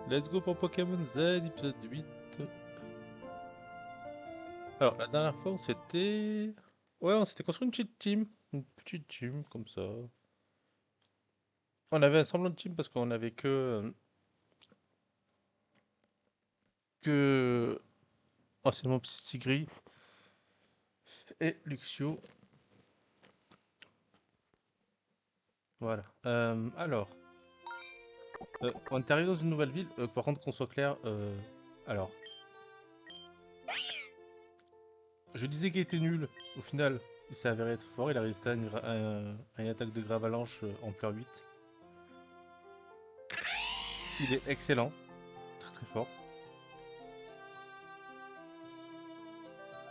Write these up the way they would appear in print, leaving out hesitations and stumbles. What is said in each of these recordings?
Let's go pour Pokémon Z, épisode 8. Alors, la dernière fois, on s'était... Ouais, on s'était construit une petite team. Une petite team, comme ça. On avait un semblant de team parce qu'on avait que... anciennement Psygris et Luxio. Voilà. On est arrivé dans une nouvelle ville. Par contre, qu'on soit clair, alors... Je disais qu'il était nul. Au final, il s'est avéré être fort. Il a résisté à une attaque de Gravalanche ampleur 8. Il est excellent. Très très fort.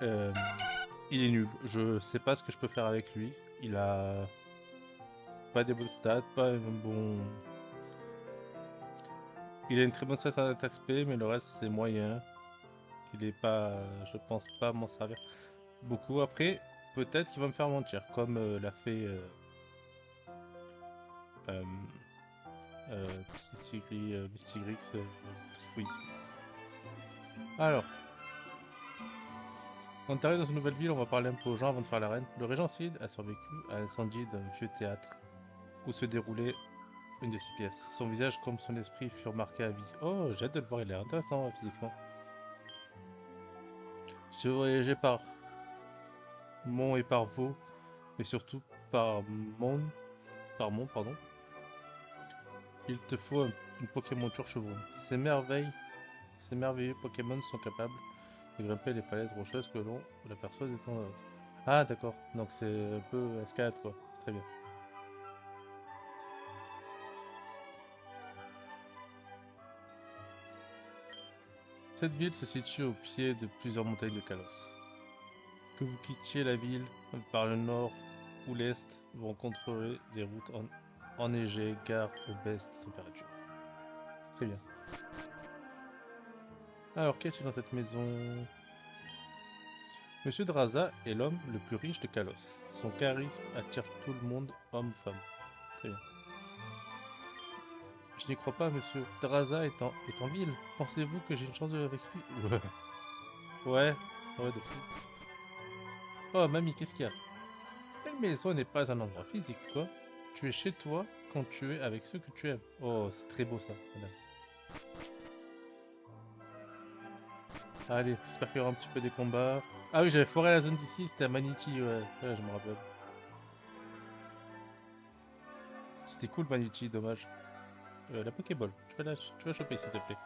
Euh, il est nul. Je sais pas ce que je peux faire avec lui. Il a pas des bonnes stats, pas un bon. Il a une très bonne stat en attaque spé, mais le reste c'est moyen. Il est pas. Je pense pas m'en servir beaucoup. Après, peut-être qu'il va me faire mentir, comme l'a fait euh, Mystigrix Trifouille. Alors, quand on arrive dans une nouvelle ville, on va parler un peu aux gens avant de faire l'arène. Le régent Cid a survécu à l'incendie d'un vieux théâtre où se déroulait une de ses pièces. Son visage comme son esprit furent marqués à vie. Oh, j'ai hâte de le voir, il est intéressant physiquement. J'ai voyagé par Mont et par Vaux, mais surtout par Mont, pardon. Il te faut une Pokémon chevron. Ces merveilleux Pokémon sont capables de grimper les falaises rocheuses que l'on la perçoit de temps à autre. Ah d'accord, donc c'est un peu escalade quoi. Très bien. Cette ville se situe au pied de plusieurs montagnes de Kalos. Que vous quittiez la ville par le nord ou l'est, vous rencontrerez des routes enneigées, gares aux baisses températures. Très bien. Alors, qu'y a-t-il dans cette maison? Monsieur Draza est l'homme le plus riche de Kalos. Son charisme attire tout le monde, homme-femme. Très bien. Je n'y crois pas, monsieur. Draza est en ville. Pensez-vous que j'ai une chance de avec lui? Ouais. Ouais, de fou. Oh, mamie, qu'est-ce qu'il y a? Une maison n'est pas un endroit physique, quoi. Tu es chez toi quand tu es avec ceux que tu aimes. Oh, c'est très beau ça, madame. Allez, j'espère qu'il y aura un petit peu des combats. Ah oui, j'avais foré la zone d'ici, c'était à Manichi, ouais, je me rappelle. C'était cool Manichi, dommage. La Pokéball, tu vas choper s'il te plaît.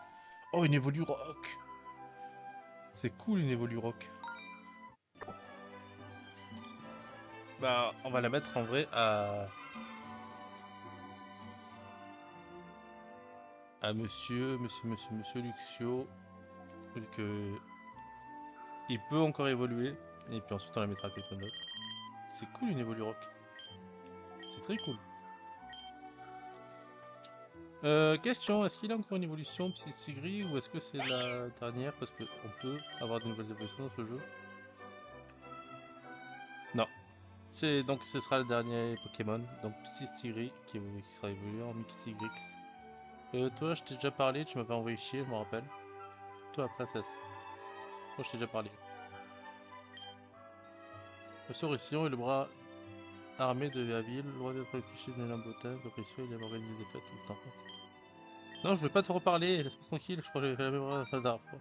Oh, une Evolurock. C'est cool une Evolurock. Bah, on va la mettre en vrai à monsieur Luxio. Vu que il peut encore évoluer. Et puis ensuite on la mettra à quelqu'un d'autre. C'est cool une Evolurock. C'est très cool. Question, est-ce qu'il a encore une évolution Psy-Tigri ou est-ce que c'est la dernière? Parce qu'on peut avoir de nouvelles évolutions dans ce jeu. Non. Donc ce sera le dernier Pokémon. Donc Psy-Tigri qui sera évolué en Mystigrix. Toi, je t'ai déjà parlé, tu m'avais envoyé chier, je me rappelle. Toi, princesse. Moi, je t'ai déjà parlé. Monsieur Récillon est le bras armé de la ville, loin d'être le cliché de Lambotin, capricieux, il avait organisé des fêtes tout le temps. Non, je veux pas te reparler, laisse-moi tranquille, je crois que j'avais fait la même erreur la dernière fois.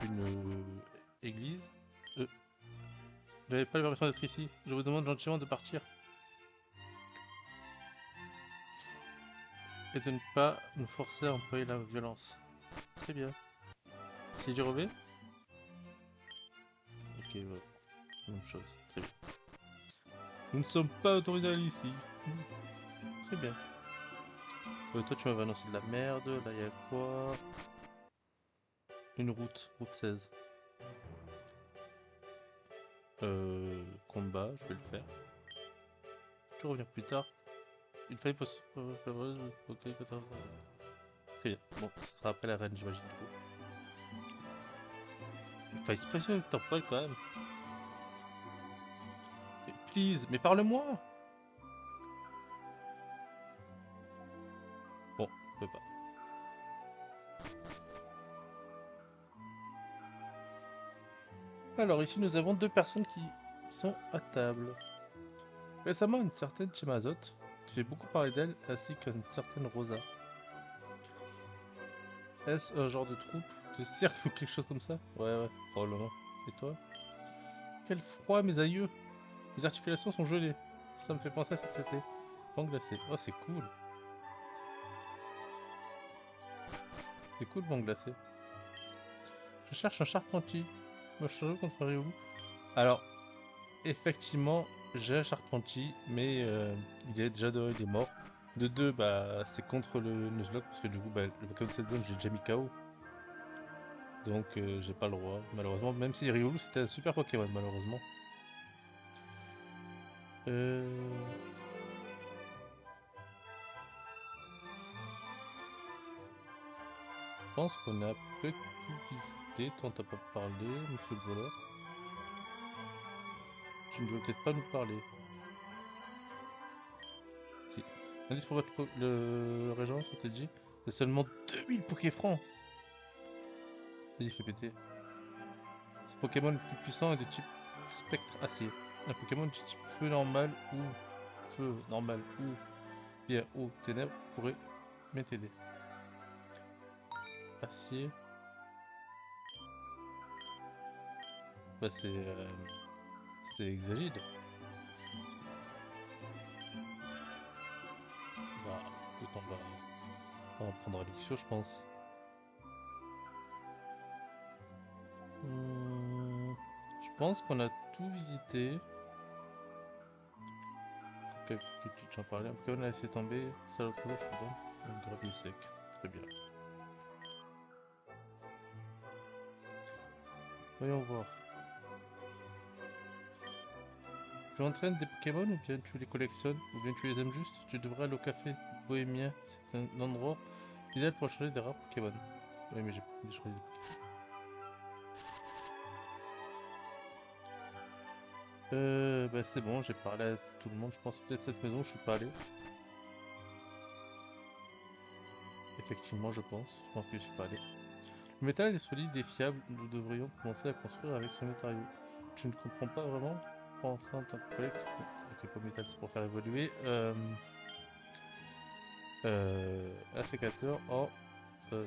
Une église. Vous n'avez pas la permission d'être ici. Je vous demande gentiment de partir. Et de ne pas nous forcer à employer la violence. Très bien. Si j'y reviens. Ok, voilà. Même chose. Très bien. Nous ne sommes pas autorisés à aller ici. Très bien. Toi, tu m'avais annoncé de la merde. Là, il y a quoi? Une route 16. Combat, je vais le faire. Je vais revenir plus tard. Il fallait pas. Ok, très bien. Bon, ce sera après la reine, j'imagine, du coup. Il fallait expression temporelle quand même. Please, mais parle-moi! Bon, on peut pas. Alors ici nous avons deux personnes qui sont à table. Récemment une certaine Chemazot qui fait beaucoup parler d'elle ainsi qu'une certaine Rosa. Est-ce un genre de troupe, de cirque ou quelque chose comme ça? Ouais, probablement. Et toi? Quel froid mes aïeux! Les articulations sont gelées. Ça me fait penser à cet été. Vent glacé. Oh c'est cool. C'est cool vent glacé. Je cherche un charpentier. Me charger contre Ryu. Alors, effectivement, j'ai un charpentier, mais il est déjà dehors, il est mort. De deux, bah c'est contre le Nuzlocke, parce que du coup, bah, le Pokémon de cette zone, j'ai déjà mis KO. Donc j'ai pas le droit, malheureusement. Même si Riolu c'était un super Pokémon, malheureusement. Euh... Je pense qu'on a à peu près tout visité. Toi, t'as pas parlé, monsieur le voleur. Tu ne veux peut-être pas nous parler. Si. Indice pour battre le régent, ça t'a dit? C'est seulement 2000 Pokéfrancs. Vas-y, fais péter. Ce Pokémon le plus puissant est de type spectre acier. Un Pokémon de type feu normal ou pierre ou ténèbres pourrait m'aider. Acier. Bah c'est Exagide. Bah écoute, on va prendre Alexio je pense. Je pense qu'on a tout visité. Que tu en parlais. Un Pokémon a laissé tomber. Ça l'autre jour je vous donne un gravier sec. Très bien. Voyons voir. Tu entraînes des Pokémon ou bien tu les collectionnes ou bien tu les aimes juste? Tu devrais aller au café bohémien, c'est un endroit idéal pour échanger des rares Pokémon. Oui mais j'ai pas envie d'échanger des Pokémon. Bah c'est bon, j'ai parlé à tout le monde, je pense peut-être cette maison, je suis pas allé. Effectivement je pense que je suis pas allé. Le métal est solide et fiable, nous devrions commencer à construire avec ce matériau. Tu ne comprends pas vraiment? Pensant en tant que collègue, ok, pour métal c'est pour faire évoluer. Un sécateur en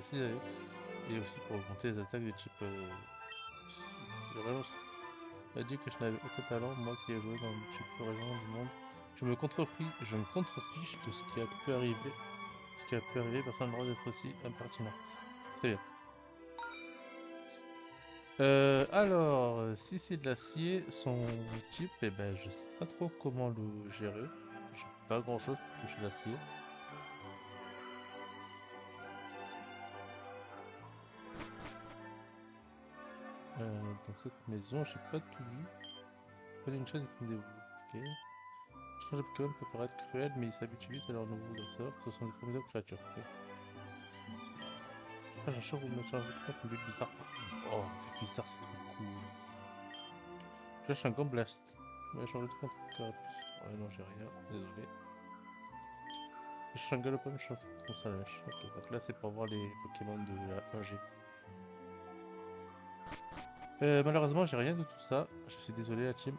Silex et aussi pour augmenter les attaques de type le relance a dit que je n'avais aucun talent, moi qui ai joué dans le plus régional du monde. Je me contrefiche de ce qui a pu arriver. Ce qui a pu arriver, personne n'a le droit d'être aussi impertinent. Très bien. Alors, si c'est de l'acier, son type, eh ben, je sais pas trop comment le gérer. J'ai pas grand chose pour toucher l'acier. Dans cette maison, j'ai pas tout vu. Prenez une chaise et défendez-vous. Ok. Changer de Pokémon peut paraître cruel, mais ils s'habituent vite à leur nouveau dresseur. Ce sont des formidables créatures. Okay. Ah, j'ai un chat ou une bulle bizarre. Oh, bulle bizarre, c'est trop cool. Je cherche un Grand Blast. Mais j'ai envie de contre Carapuce. Ouais, non, j'ai rien. Désolé. Je cherche un Galopon, je cherche un Salèche. Ok, donc là, c'est pour voir les Pokémon de la 1G. Malheureusement, j'ai rien de tout ça. Je suis désolé, la team.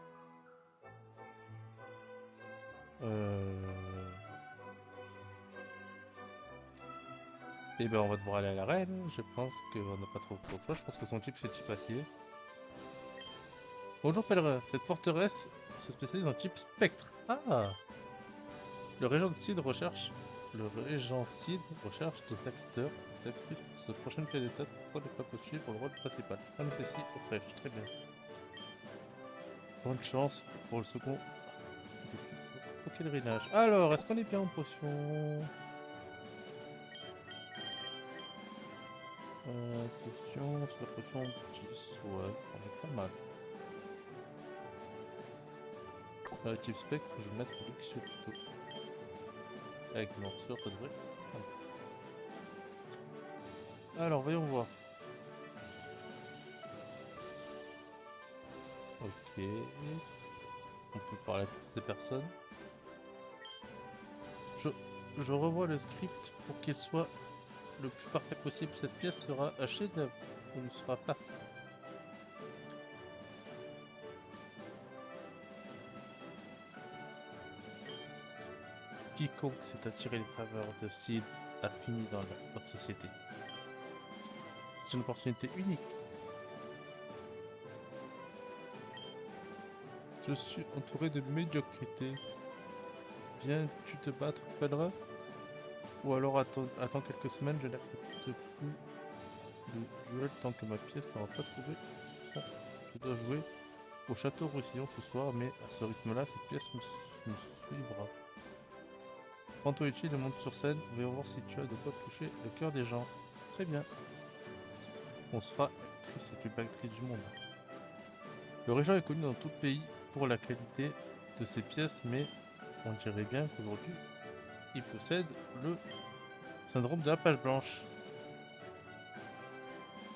Et ben, on va devoir aller à l'arène. Je pense qu'on n'a pas trop le choix. Je pense que son type, c'est type acier. Bonjour pèlerin, cette forteresse se spécialise en type spectre. Ah! Le régent Cid recherche des acteurs, des actrices pour cette prochaine pièce d'état. Pourquoi ne pas postuler pour le rôle principal? Manifestie au fraîche, très bien. Bonne chance pour le second pèlerinage. Alors, est-ce qu'on est bien en potion? Potion, c'est la potion 10, ouais, on est pas mal. Type spectre, je vais mettre Luxio plutôt. Avec une morsure, ça devrait. Alors, voyons voir. Ok. On peut parler à toutes ces personnes. Je revois le script pour qu'il soit le plus parfait possible. Cette pièce sera un chef-d'œuvre ou ne sera pas. Quiconque s'est attiré les faveurs de Sid a fini dans notre société. C'est une opportunité unique. Je suis entouré de médiocrité. Viens-tu te battre, pèlerin? Ou alors attends quelques semaines, je n'accepte plus de duel tant que ma pièce n'aura pas trouvé son. Je dois jouer au château Roussillon ce soir, mais à ce rythme-là, cette pièce me suivra. Prends-toi utile et monte sur scène, voyons voir si tu as de quoi toucher le cœur des gens. Très bien. On sera actrice et plus belle actrice du monde. Le régent est connu dans tout le pays pour la qualité de ses pièces, mais on dirait bien qu'aujourd'hui, il possède le syndrome de la page blanche.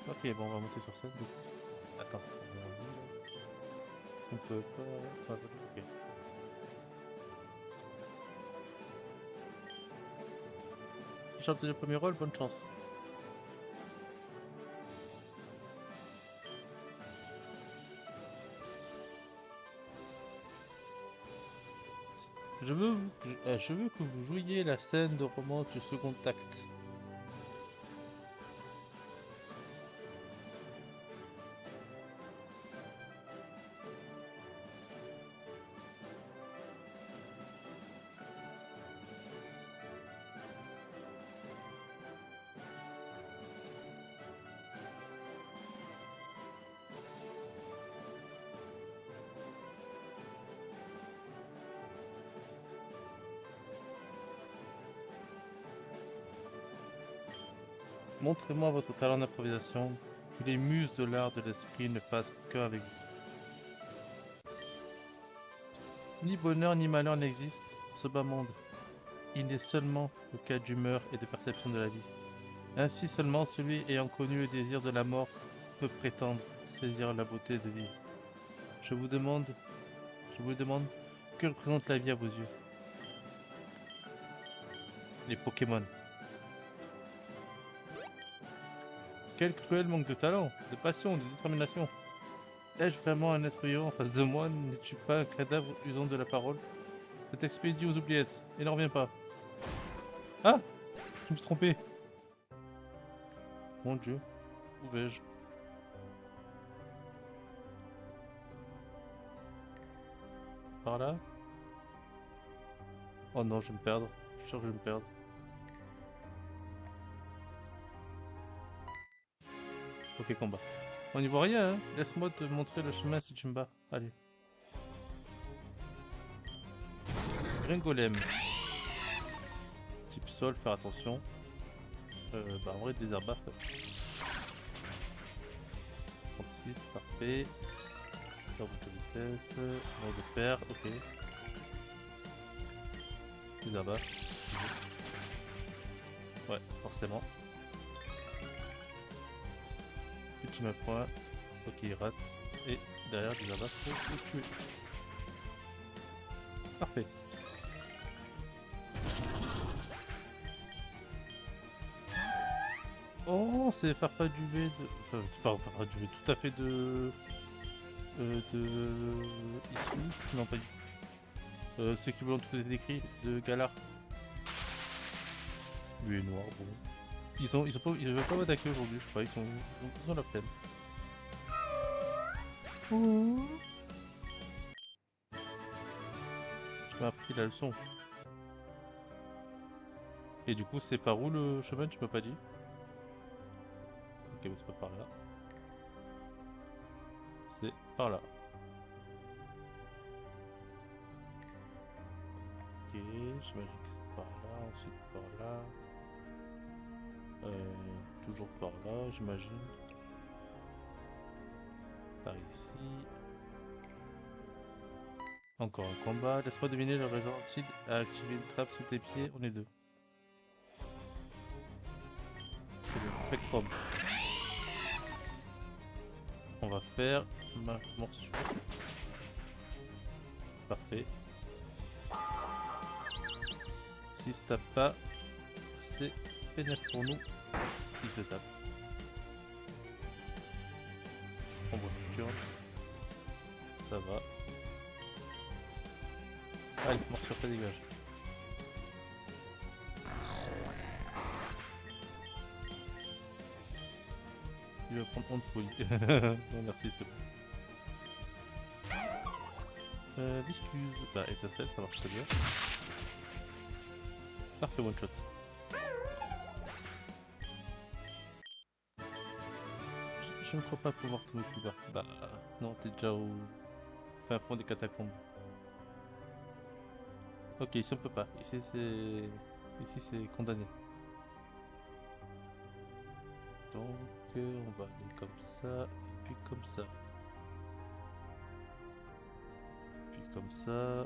Ok, bon, on va monter sur scène. Attends. On peut pas... Ok. J'ai obtenu le premier rôle, bonne chance. Je veux que vous jouiez la scène de romance du second acte. Montrez-moi votre talent d'improvisation, que les muses de l'art de l'esprit ne fassent qu'un avec vous. Ni bonheur ni malheur n'existe, ce bas monde. Il n'est seulement le cas d'humeur et de perception de la vie. Ainsi seulement celui ayant connu le désir de la mort peut prétendre saisir la beauté de vivre. Je vous demande, que représente la vie à vos yeux? Les Pokémon. Quel cruel manque de talent, de passion, de détermination. Ai-je vraiment un être vivant en face de moi? N'es-tu pas un cadavre usant de la parole? Je t'expédie aux oubliettes, et n'en reviens pas. Ah! Je me suis trompé. Mon Dieu, où vais-je? Par là? Oh non, je vais me perdre. Je suis sûr que je vais me perdre. Ok, combat. On n'y voit rien, hein? Laisse-moi te montrer le chemin si tu me bats. Allez. Gringolem. Type sol, faire attention. Bah en vrai, des herbes. 36, parfait. Ça route de vitesse. Mode de fer, ok. Des herbes. Ouais, forcément. Petit map point. Ok, il rate. Et derrière, des herbes pour le tuer. Parfait. Oh, c'est Farfaduvé de... Enfin, pardon, Farfaduvé, tout à fait de... Ici. Non, pas du tout. C'est qui tout est décrit, de Galar. Lui est noir, bon. Ils veulent pas m'attaquer aujourd'hui, je crois, ils ont la peine. Ouh. Tu m'as appris la leçon. Et du coup, c'est par où le chemin, tu m'as pas dit? Ok, bah c'est pas par là. C'est par là. Ok, j'imagine que c'est par là, ensuite par là. Toujours par là, j'imagine. Par ici. Encore un combat. Laisse-moi deviner, le régent Sid a activé une trappe sous tes pieds. On est deux. C'est le spectrum. On va faire ma morsure. Parfait. Si se tape pas, c'est pénible pour nous. Il se tape. On voit nocturne. Ça va. Allez, morsure, ça dégage. Il va prendre honte folie. Non, merci, s'il te plaît. Discuse. Bah, étincelle, ça marche très bien. Parfait, one shot. Je ne crois pas pouvoir trouver plus bas. Bah, non, t'es déjà au fin fond des catacombes. Ok, ici on peut pas. Ici c'est condamné. Donc on va aller comme ça, puis comme ça. Puis comme ça.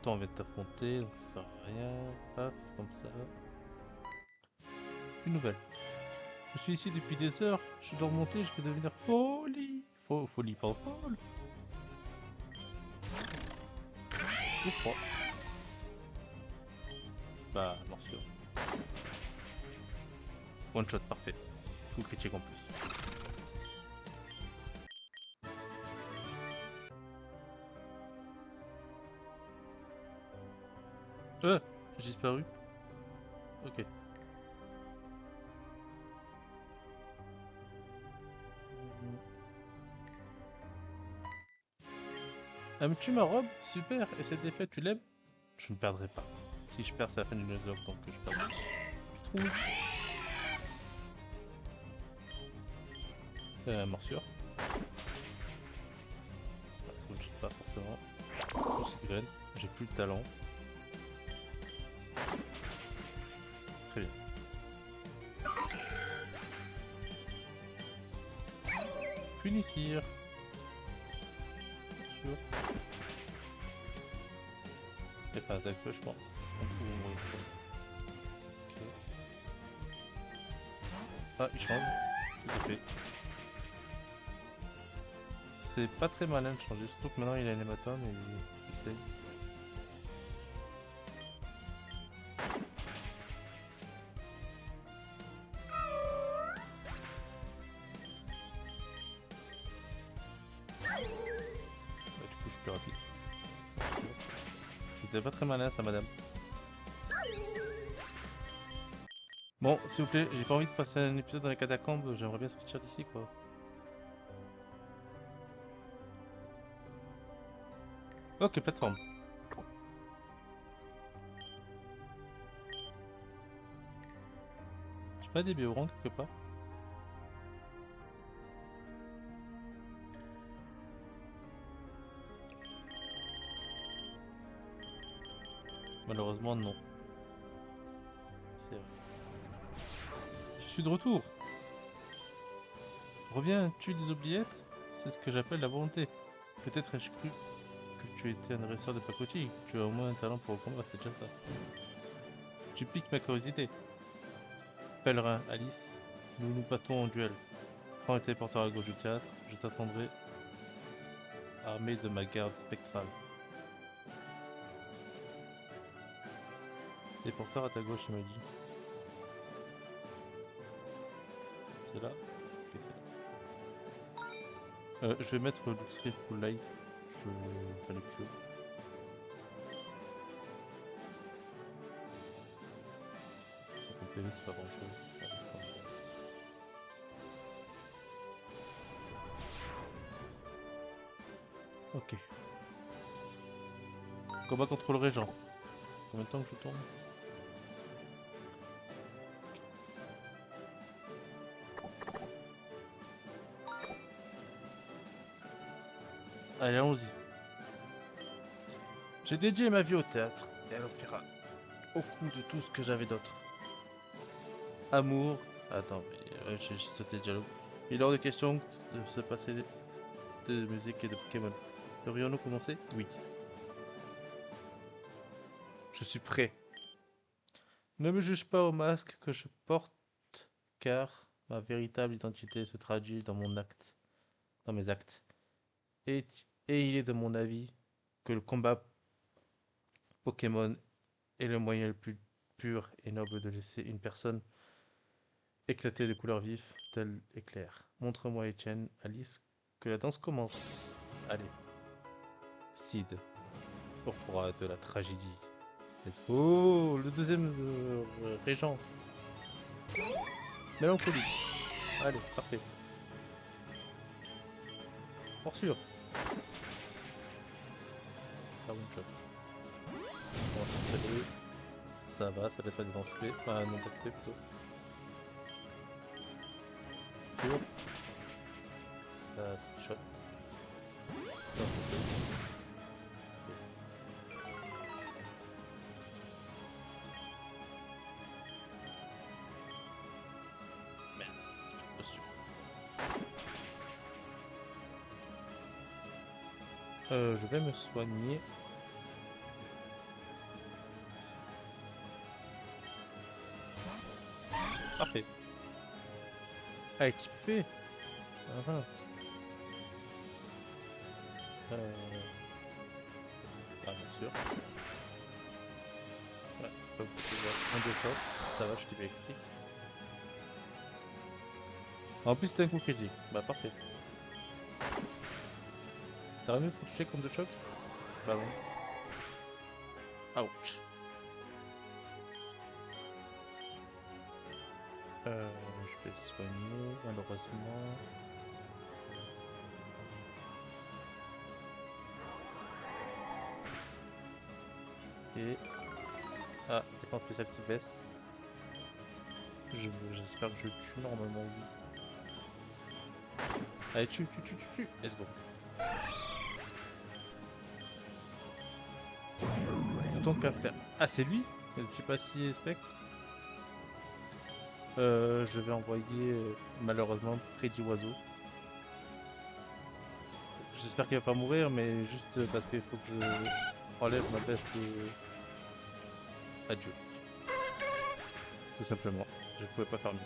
Toi on vient de t'affronter, donc ça sert à rien. Paf, comme ça. Une nouvelle. Je suis ici depuis des heures, je dois remonter, je vais devenir folie. Folie, pas folle. Je crois. Bah, morsure. One shot, parfait. Coup critique en plus. J'ai disparu. Ok. Aimes-tu ma robe? Super. Et cette défaite, tu l'aimes? Je ne perdrai pas. Si je perds, c'est la fin du Nuzlocke, donc je perds. Je trouve. Morsure. Ça ne pas forcément. Souci de graine. J'ai plus de talent. Très bien. Punissir. Morsure. Et pas attaque feu, je pense. On peut mourir. Ok. Ah, il change. Tout à fait. C'est pas très malin de changer, surtout que maintenant il a un hématome et il essaye. Bah, du coup, je suis plus rapide. C'était pas très malin ça, madame. Bon, s'il vous plaît, j'ai pas envie de passer un épisode dans les catacombes, j'aimerais bien sortir d'ici quoi. Ok, plateforme. J'ai pas des biorangs quelque part? Malheureusement, non. C'est vrai. Je suis de retour. Reviens, tue des oubliettes. C'est ce que j'appelle la volonté. Peut-être ai-je cru que tu étais un dresseur de pacotille. Tu as au moins un talent pour le combat, c'est déjà ça. Tu piques ma curiosité. Pèlerin, Alice, nous nous battons en duel. Prends le téléporteur à gauche du théâtre, je t'attendrai armé de ma garde spectrale. Téléporteur à ta gauche, il m'a dit. C'est là? Ok, c'est là. Je vais mettre Luxray full life. Je fais le Q. Ça fait plaisir, c'est pas grand chose. Ok. Combat contre le régent. Combien de temps que je tourne? Allez, allons-y. J'ai dédié ma vie au théâtre et à l'opéra, au coup de tout ce que j'avais d'autre. Amour. Attends, j'ai sauté le dialogue. Il est hors de question de se passer de musique et de Pokémon. Devrions-nous commencer? Oui. Je suis prêt. Ne me juge pas au masque que je porte, car ma véritable identité se traduit dans dans mes actes. Et, et il est de mon avis que le combat Pokémon est le moyen le plus pur et noble de laisser une personne éclater de couleurs vives, tel éclair. Montre-moi, Etienne, Alice, que la danse commence. Allez. Sid, au roi de la tragédie. Let's go. Le deuxième régent. Mélancolique. Allez, parfait. Morsure. Ah, one shot. On va s'installer. Ça va, ça laisse pas des dents clés. Enfin, non, pas de clés plutôt. Morsure. Ça trichote. Ça, mince, c'est une posture. Je vais me soigner. Parfait. Ah, équipe fait. Ah, ah, bien sûr. Ouais, donc un de choc. Ça va, je suis électrique. En plus, c'était un coup critique. Bah, parfait. T'as remis pour toucher comme de choc? Bah, non. Ouch. Je vais soigner, malheureusement. Et... Ah, défense spéciale qui baisse. J'espère que je tue normalement, oui. Allez, tue. Let's go. Autant qu'à faire. Ah, c'est lui? Je sais pas si Spectre. Je vais envoyer malheureusement Freddy Oiseau. J'espère qu'il va pas mourir, mais juste parce qu'il faut que je enlève ma veste à Dieu. Tout simplement. Je pouvais pas faire mieux.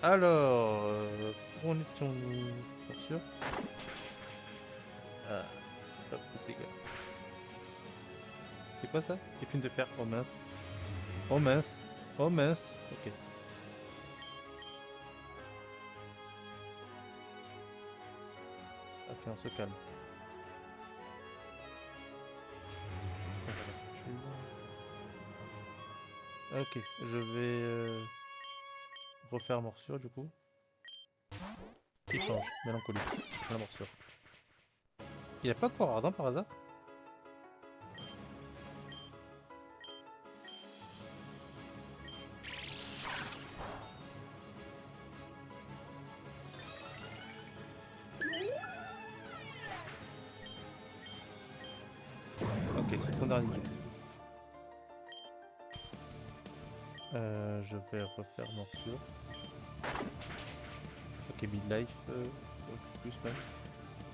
Alors, où en étions-nous? Bien sûr. Ah, c'est pas beaucoup de dégâts. C'est quoi ça? Épine de fer. Oh mince. Oh mince. Oh mince. Ok. Ok, on se calme. Ok, je vais refaire morsure du coup. Il change, mélancolique, la morsure. Il n'y a pas de corps ardent par hasard? Ok, c'est son dernier du coup. Je vais refaire morsure. Ok, midlife, tout plus même.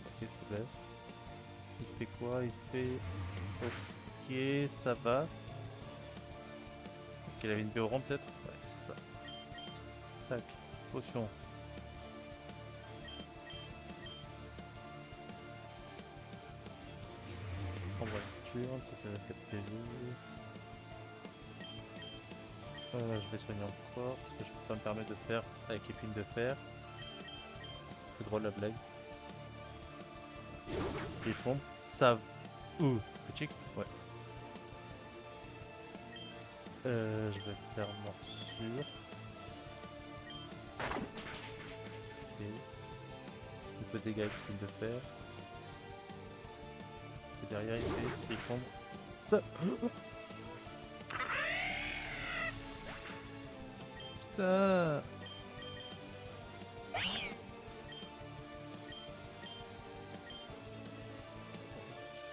Ok, faiblesse. Il fait quoi? Il fait... Ok, ça va. Ok, il avait une BO peut-être? Ouais, c'est ça. Sac, potion. On va le tuer, ça fait 4 PV. Je vais soigner encore, parce que je peux pas me permettre de faire avec épine de fer. C'est drôle la blague. Et pompe, ça... Ouh, critique? Ouais. Je vais faire morsure. Ok. Un peu de dégâts avec épine de fer. Et derrière, il fait pompe. Ça... Putain!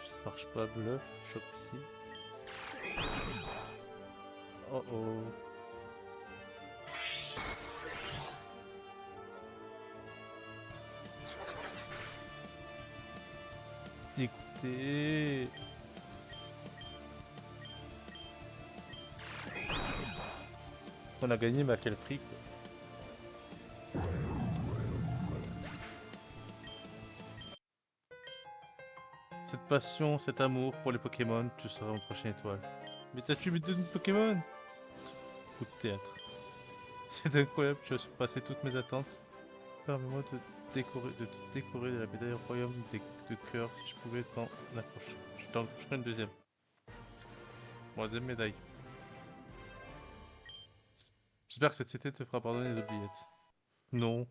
Ça marche pas, bluff, choc aussi. Oh oh. Dégoûté. On a gagné, mais à quel prix quoi. Cette passion, cet amour pour les Pokémon, tu seras mon prochaine étoile. Mais t'as tué mes deux Pokémon? Coup de théâtre. C'est incroyable, tu as surpassé toutes mes attentes. Permets-moi de te décorer de la médaille royaume de cœur si je pouvais t'en accrocher. Je t'en accrocherai une deuxième. Bon, deuxième médaille. J'espère que cette cité te fera pardonner les oubliettes. Non.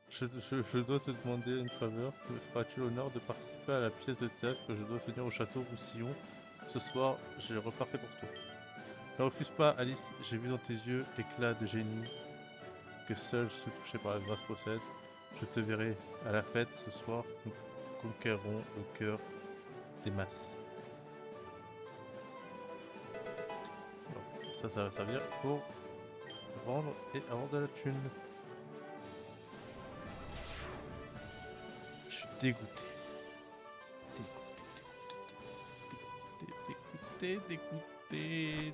Je dois te demander une faveur. Me feras-tu l'honneur de participer à la pièce de théâtre que je dois tenir au château Roussillon? Ce soir, j'ai le repas fait pour toi. Ne refuse pas, Alice. J'ai vu dans tes yeux l'éclat de génie que seul ceux touchés par la grâce possèdent. Je te verrai à la fête ce soir. Nous conquérons le cœur des masses. Alors, ça va servir pour vendre et avoir de la thune. Je suis dégoûté. Dégoûté.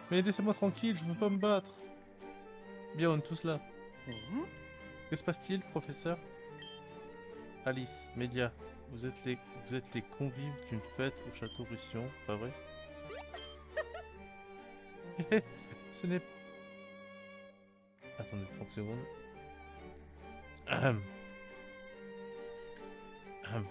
Mais laissez-moi tranquille, je veux pas me battre. Bien, on est tous là. Que se passe-t-il, professeur? Alice, Mélia, vous êtes les convives d'une fête au château Roussillon, pas vrai? Ce n'est... Attendez 30 secondes. Ahem. Ahem.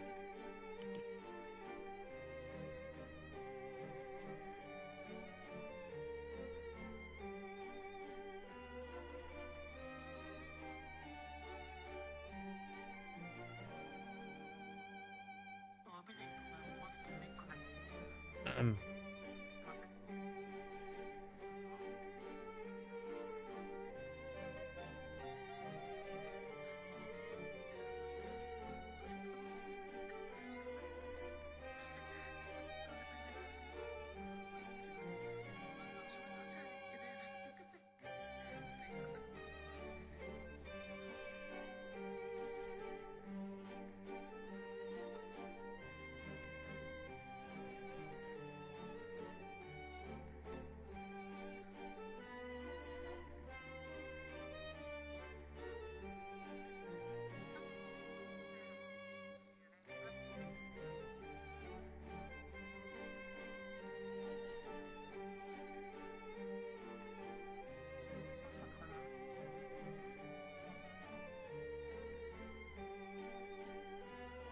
Ahem.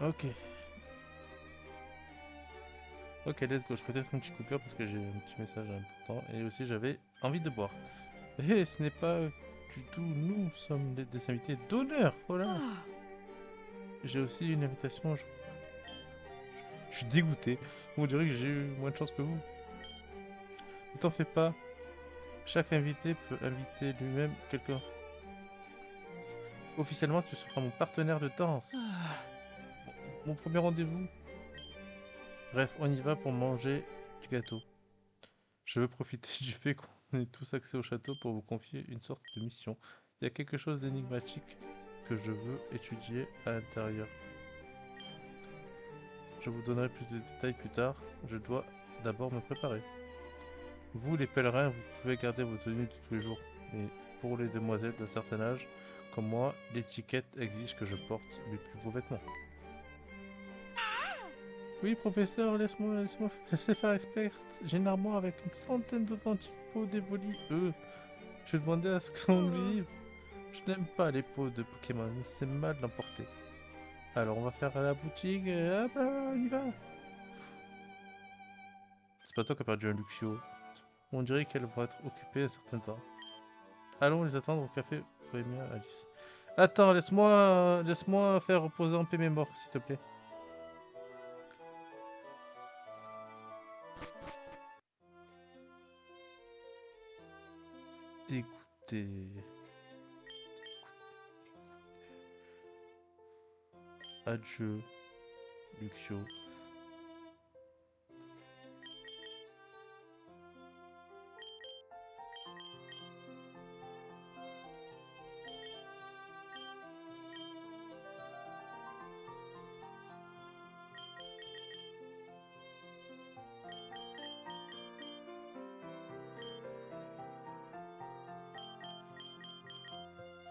Ok. Ok, let's go. Je peux être une petite coupure parce que j'ai un petit message important. Et aussi, j'avais envie de boire. Et ce n'est pas du tout. Nous sommes des invités d'honneur. Voilà. J'ai aussi une invitation. Je suis dégoûté. Vous direz que j'ai eu moins de chance que vous. Ne t'en fais pas. Chaque invité peut inviter lui-même quelqu'un. Officiellement, tu seras mon partenaire de danse. Mon premier rendez-vous. Bref, on y va pour manger du gâteau. Je veux profiter du fait qu'on ait tous accès au château pour vous confier une sorte de mission. Il y a quelque chose d'énigmatique que je veux étudier à l'intérieur. Je vous donnerai plus de détails plus tard. Je dois d'abord me préparer. Vous, les pèlerins, vous pouvez garder vos tenues de tous les jours. Mais pour les demoiselles d'un certain âge, comme moi, l'étiquette exige que je porte les plus beaux vêtements. Oui, professeur, laisse-moi laisser faire experte. J'ai une armoire avec une centaine d'authentiques peaux d'évolis. Je vais demander à ce qu'on vive. Je n'aime pas les peaux de Pokémon, c'est mal d'emporter. Alors on va faire à la boutique et hop là, on y va. C'est pas toi qui as perdu un Luxio. On dirait qu'elles vont être occupées un certain temps. Allons les attendre au café Bohémien, Alice. Attends, laisse-moi faire reposer en paix mes morts, s'il te plaît. Dégoûté. Adieu, Luxio.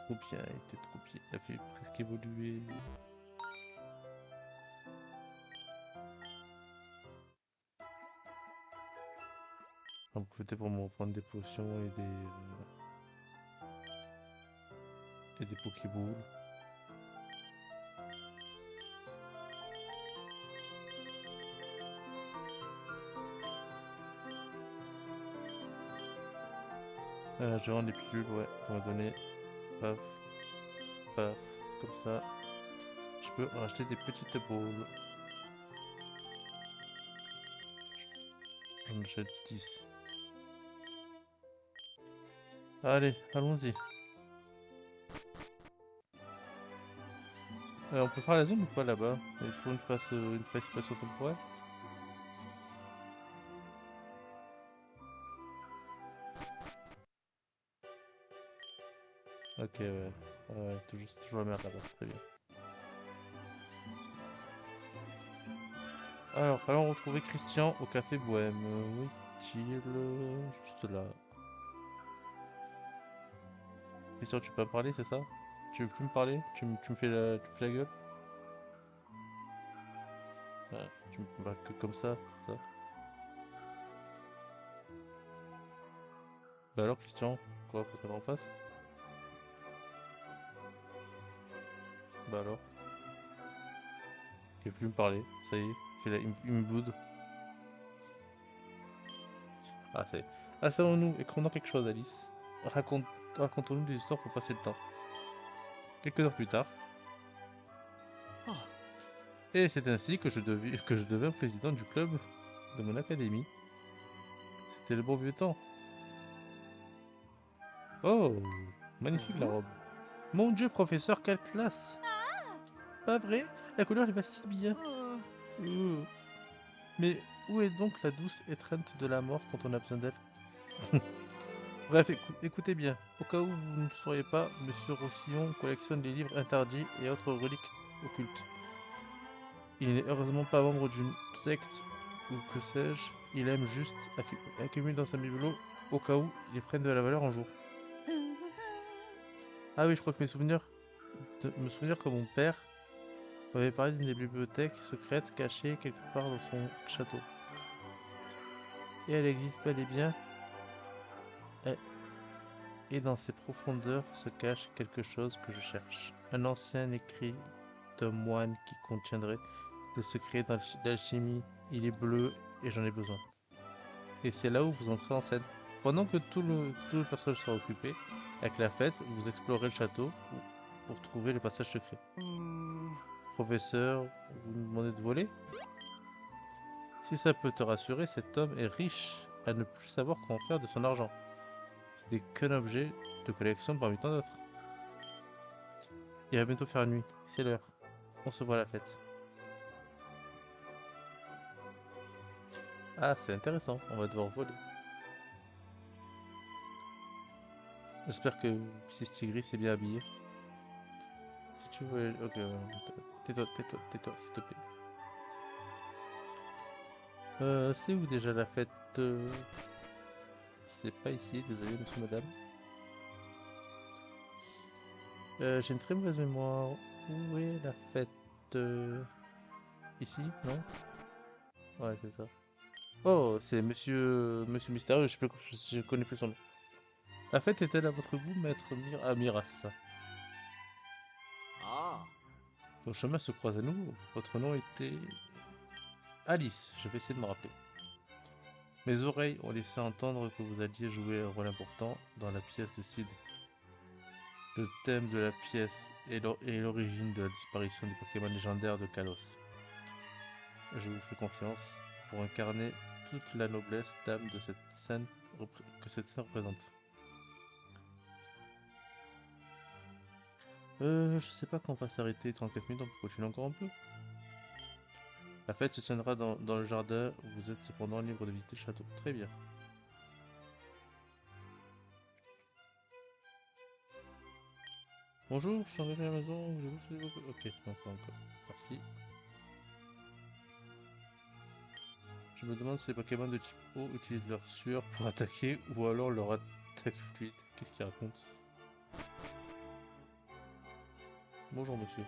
Trop bien, il était trop bien. Il a fait presque évoluer. On profiter pour me reprendre des potions et des Pokéballs. Je rends les pilules, ouais, on va donner. Paf, paf, comme ça. Je peux racheter des petites boules. J'en achète 10. Allez, allons-y. On peut faire la zone ou pas là-bas? Il y a toujours une phase spatio-temporelle. Ok, ouais. Ouais, c'est toujours la merde là-bas, très bien. Alors, allons retrouver Christian au café Bohème. Où est-il? Juste là. Christian, tu peux me parler, c'est ça? Tu veux plus me parler? Tu me fais la gueule? Ouais, tu me parles que comme ça, c'est ça? Bah alors, Christian, quoi, faut qu'on en fasse? Bah alors, il veut plus me parler, ça y est, il me boude. Ah, ça y est. Asseyons-nous, écrivons quelque chose, Alice. Raconte, racontons-nous des histoires pour passer le temps. Quelques heures plus tard, et c'est ainsi que je devins président du club de mon académie. C'était le bon vieux temps. Oh, magnifique la robe. Mon Dieu, professeur, quelle classe! Pas vrai? La couleur, elle va si bien. Euh, Mais où est donc la douce étreinte de la mort quand on a besoin d'elle? Bref, écoutez bien. Au cas où vous ne sauriez pas, Monsieur Rossillon collectionne les livres interdits et autres reliques occultes. Il n'est heureusement pas membre d'une secte ou que sais-je. Il aime juste accumuler dans sa bibelot au cas où ils prennent de la valeur un jour. Ah oui, je crois que me souvenir que mon père m'avait parlé d'une bibliothèque secrète cachée quelque part dans son château. Et elle existe bel et bien, et dans ses profondeurs se cache quelque chose que je cherche. Un ancien écrit d'un moine qui contiendrait des secrets d'alchimie. Il est bleu et j'en ai besoin. Et c'est là où vous entrez en scène. Pendant que tout le personnage sera occupé, avec la fête, vous explorez le château pour trouver le passage secret. Professeur, vous me demandez de voler? Si ça peut te rassurer, cet homme est riche à ne plus savoir comment faire de son argent. Ce n'est qu'un objet de collection parmi tant d'autres. Il va bientôt faire nuit, c'est l'heure. On se voit à la fête. Ah, c'est intéressant, on va devoir voler. J'espère que Mrs. Tigris est bien habillée. Si tu veux... Ok, tais-toi, tais-toi, tais-toi, s'il te plaît. C'est où déjà la fête C'est pas ici, désolé monsieur, madame. J'ai une très mauvaise mémoire. Où est la fête Ici, non? Ouais, c'est ça. Oh, c'est Monsieur Mystérieux, je connais plus son nom. La fête est-elle à votre goût, maître Mira, c'est ça. Nos chemins se croisent à nouveau. Votre nom était... Alice, je vais essayer de me rappeler. Mes oreilles ont laissé entendre que vous alliez jouer un rôle important dans la pièce de Sid. Le thème de la pièce est l'origine de la disparition des Pokémon légendaires de Kalos. Je vous fais confiance pour incarner toute la noblesse d'âme de cette scène que cette scène représente. Je sais pas quand on va s'arrêter, 34 minutes, on peut continuer encore un peu. La fête se tiendra dans le jardin, vous êtes cependant libre de visiter le château. Très bien. Bonjour, je suis arrivé à la maison, ok, non, pas encore. Merci. Je me demande si les Pokémon de type eau utilisent leur sueur pour attaquer ou alors leur attaque fluide. Qu'est-ce qu'il raconte? Bonjour monsieur.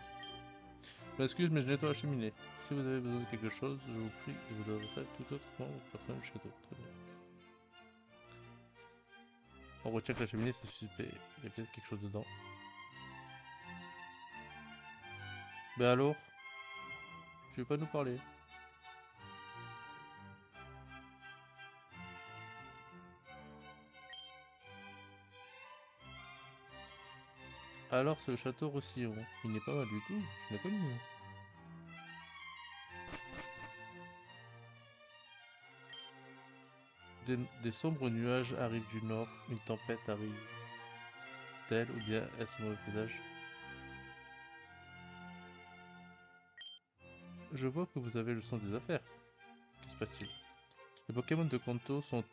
Je m'excuse mais je nettoie la cheminée. Si vous avez besoin de quelque chose, je vous prie de vous adresser à tout autrement au patron du château. Très bien. On retient que la cheminée c'est suspect. Il y a peut-être quelque chose dedans. Ben alors? Tu veux pas nous parler? Alors c'est le château Roussillon. Il n'est pas mal du tout, je l'ai connu. Des sombres nuages arrivent du nord, une tempête arrive. Tel ou bien est-ce mauvais présage? Je vois que vous avez le sens des affaires. Que se passe-t-il? Les Pokémon de Kanto sont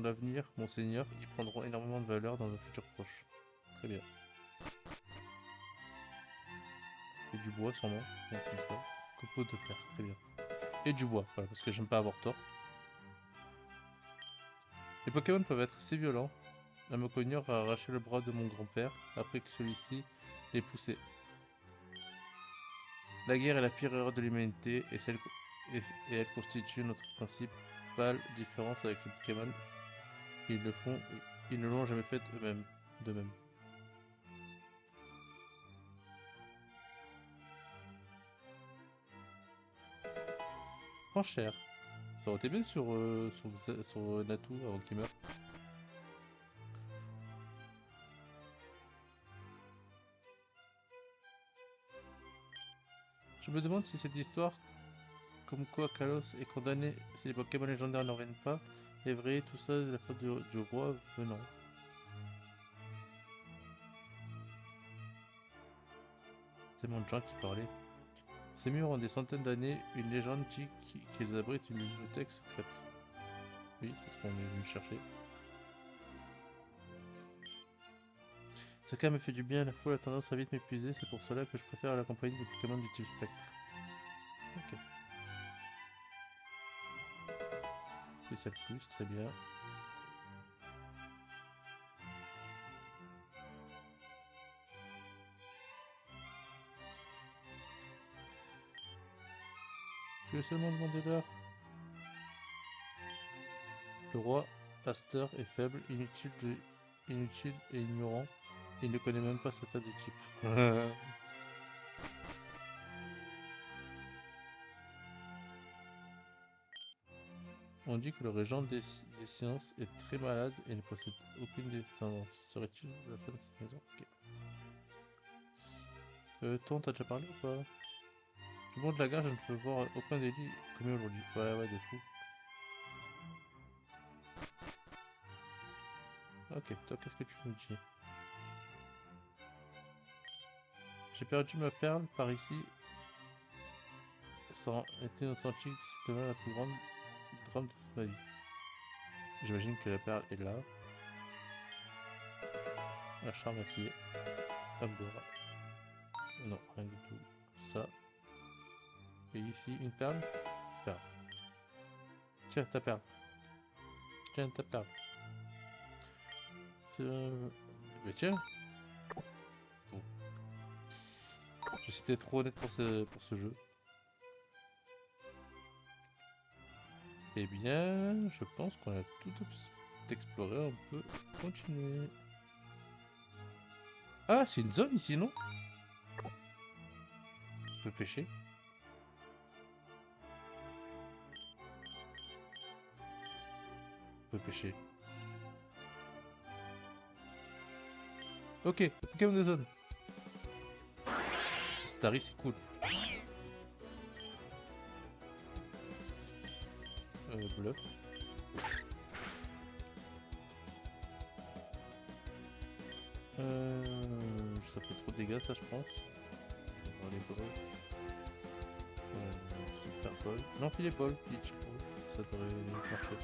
l'avenir, monseigneur. Ils prendront énormément de valeur dans un futur proche. Très bien. Et du bois sûrement, donc comme ça. Copeaux de fer, très bien. Et du bois, voilà, parce que j'aime pas avoir tort. Les Pokémon peuvent être assez violents. Un Mocogneur a arraché le bras de mon grand-père après que celui-ci l'ait poussé. La guerre est la pire erreur de l'humanité et elle constitue notre principale différence avec les Pokémon. Ils ne l'ont jamais fait eux-mêmes, d'eux-mêmes. Prends cher. Ça aurait été bien sur Natu avant qu'il meure. Je me demande si cette histoire, comme quoi Kalos est condamné si les Pokémon légendaires ne reviennent pas, est vrai, tout ça est la faute du roi venant. C'est mon gens qui parlait. Ces murs ont des centaines d'années, une légende dit qu'ils abritent une bibliothèque secrète. Oui, c'est ce qu'on est venu chercher. Ce cas me fait du bien, la foule a tendance à vite m'épuiser, c'est pour cela que je préfère la compagnie des Pokémon du type spectre. Ok. Spécial plus, très bien. Je vais seulement demander l'heure. Le roi Aster est faible, inutile et ignorant. Il ne connaît même pas sa table de type. On dit que le régent des sciences est très malade et ne possède aucune descendance. Serait-il la fin de cette maison? Ok. Ton, t'as déjà parlé ou pas? Tout le monde de la gare, je ne peux voir aucun délit commis aujourd'hui. Ouais, des fous. Ok, toi, qu'est-ce que tu me dis? J'ai perdu ma perle par ici. Ça a été authentique, c'est la plus grande drame de toute ma vie. J'imagine que la perle est là. La charme à fier. Agora. Non, rien du tout. Ça. Et ici, une perle. Perle. Tiens, ta perle. Tiens, ta perle. Mais tiens. Bon. Je suis peut-être trop honnête pour ce jeu. Eh bien, je pense qu'on a tout exploré. On peut continuer. Ah, c'est une zone ici, non? On peut pêcher. On peut pêcher. Ok, Pokémon de zone. Starry, c'est cool. Bluff. Ça fait trop de dégâts, ça, je pense. On va les balles. Super ball. Non, filet ball. Pitch. Ça devrait marcher.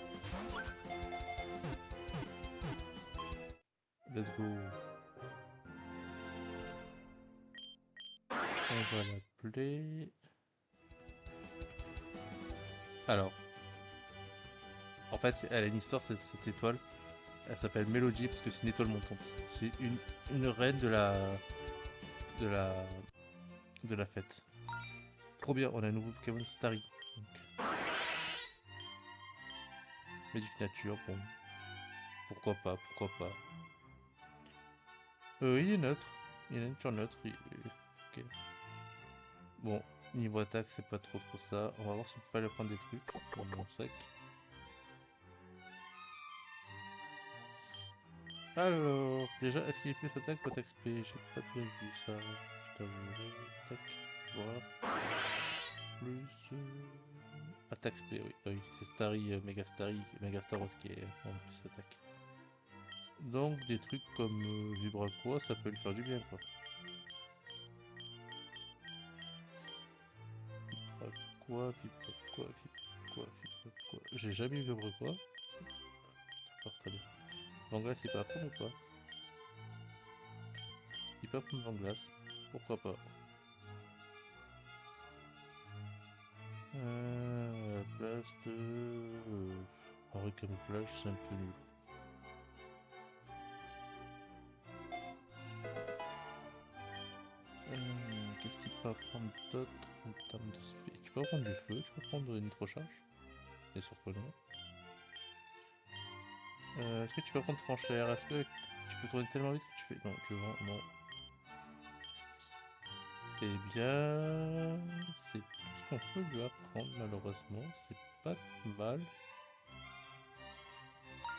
Let's go. On va l'appeler. Alors. En fait, elle a une histoire, cette étoile. Elle s'appelle Melody parce que c'est une étoile montante. C'est une reine de la de la fête. Trop bien, on a un nouveau Pokémon Starry. Donc. Magic Nature, bon. Pourquoi pas, pourquoi pas. Il est neutre. Il est nature neutre. Ok. Bon, niveau attaque, c'est pas trop ça. On va voir si on peut pas lui prendre des trucs dans mon sac. Alors, déjà, est-ce qu'il est plus attaque ou attaque SP? J'ai pas bien vu ça. Je t'avouerai. Tac, voir. Plus. Attaque SP, oui. Oui, c'est Starry, Megastaros qui est en plus attaque. Donc, des trucs comme Vibra-Quoi, ça peut lui faire du bien, quoi. Vibra-Quoi, Vibra-Quoi, Vibra-Quoi, Vibra-Quoi. J'ai jamais eu Vibra-Quoi. D'accord, très bien. Vanglace, il peut apprendre ou pas? Il peut apprendre Vanglace. Pourquoi pas? À la place de... Henri Camouflage, c'est un peu nul. Qu'est-ce qu'il peut apprendre d'autre en termes de speed? Tu peux apprendre du feu, tu peux prendre une recharge. C'est surprenant. Est-ce que tu peux apprendre franchir? Est-ce que tu peux tourner tellement vite que tu fais... Non, tu vends, non. Eh bien... C'est tout ce qu'on peut lui apprendre, malheureusement. C'est pas mal.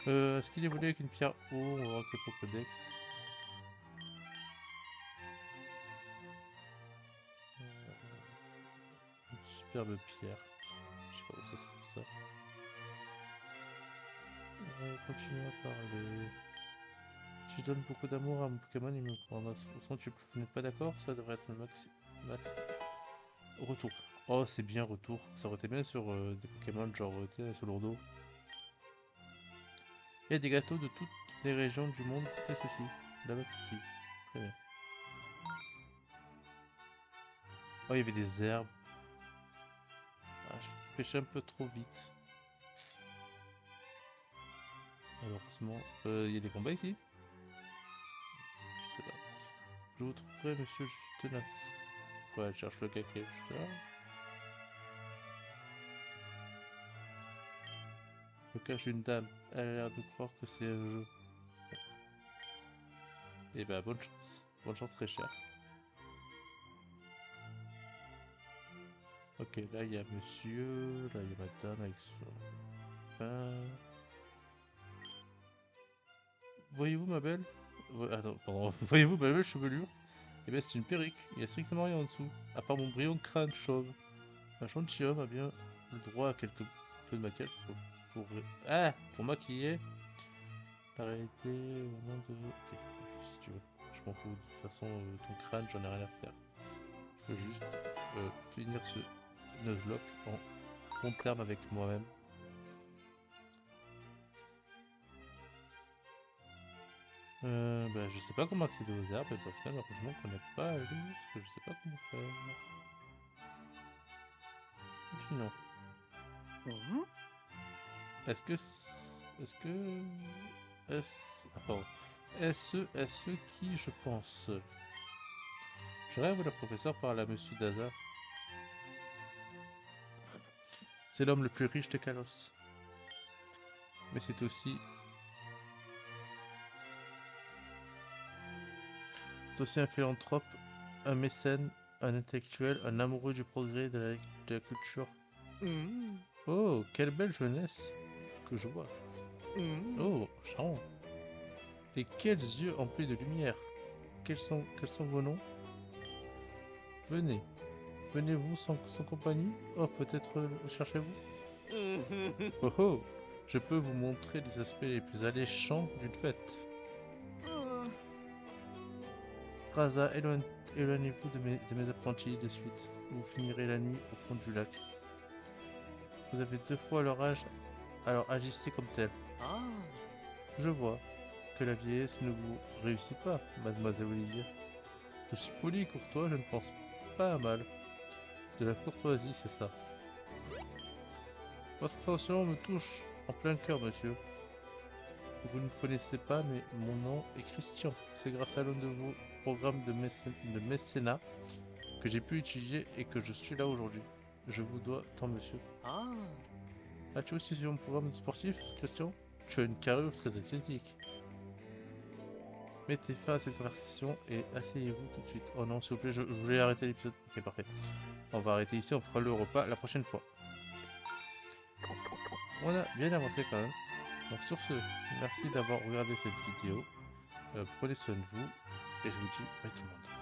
Est-ce qu'il évolue avec une pierre O? On va voir avec le Pokédex. Une superbe pierre. Je sais pas où ça se trouve ça. Continue à parler. Si je donne beaucoup d'amour à mon Pokémon, il me prendra. Au fond, vous n'êtes pas d'accord? Ça devrait être le max. Retour. Oh, c'est bien retour. Ça aurait été bien sur des Pokémon genre sur Lourdeau. Il y a des gâteaux de toutes les régions du monde. Goûtez ceci. Là-bas, petit. Très bien. Oh, il y avait des herbes. Ah, je pêchais un peu trop vite. Malheureusement. Il y a des combats ici? Je sais pas. Je vous trouverai, monsieur, je suis tenace. Quoi, elle cherche le caca, ça. Le cache d'une dame. Elle a l'air de croire que c'est un jeu. Eh ben, bonne chance. Bonne chance très chère. Ok, là il y a monsieur, là il y a madame avec son pain. Voyez-vous ma belle? Attends, pardon. Voyez-vous ma belle chevelure? Eh bien c'est une perruque, il n'y a strictement rien en dessous, à part mon brillant crâne chauve. Un gentilhomme a bien le droit à quelques peu de maquillage pour maquiller. La réalité, au nom de... Ok, si tu veux. Je m'en fous, de toute façon, ton crâne, j'en ai rien à faire. Je veux juste finir ce Nuzlocke en bon terme avec moi-même. Bah, je sais pas comment accéder aux herbes, et bah, au final, heureusement qu'on n'a pas à lui, parce que je sais pas comment faire. Continuons. Est-ce que... Est-ce que... Est-ce... Ah, pardon. Est-ce qui, je pense... Je rêve où la professeure parle à Monsieur Daza. C'est l'homme le plus riche de Kalos. Mais c'est aussi... C'est aussi un philanthrope, un mécène, un intellectuel, un amoureux du progrès de la culture. Oh, quelle belle jeunesse que je vois. Oh, charmant. Et quels yeux emplis de lumière. Quels sont vos noms? Venez. Venez-vous sans compagnie? Oh, peut-être cherchez-vous? Oh oh, je peux vous montrer les aspects les plus alléchants d'une fête. Raza, éloignez-vous de mes apprentis de suite. Vous finirez la nuit au fond du lac. Vous avez 2 fois leur âge, alors agissez comme tel. Je vois que la vieillesse ne vous réussit pas, mademoiselle Olivia. Je suis poli et courtois, je ne pense pas à mal. De la courtoisie, c'est ça. Votre attention me touche en plein cœur, monsieur. Vous ne me connaissez pas, mais mon nom est Christian. C'est grâce à l'un de vos programmes de mécénat que j'ai pu étudier et que je suis là aujourd'hui. Je vous dois tant, monsieur. As-tu aussi suivi mon programme sportif, Christian? Tu as une carrure très athlétique. Mettez fin à cette conversation et asseyez-vous tout de suite. Oh non, s'il vous plaît, je voulais arrêter l'épisode. Ok, parfait. On va arrêter ici, on fera le repas la prochaine fois. On a bien avancé quand même. Donc sur ce, merci d'avoir regardé cette vidéo. Prenez soin de vous, et je vous dis bye tout le monde.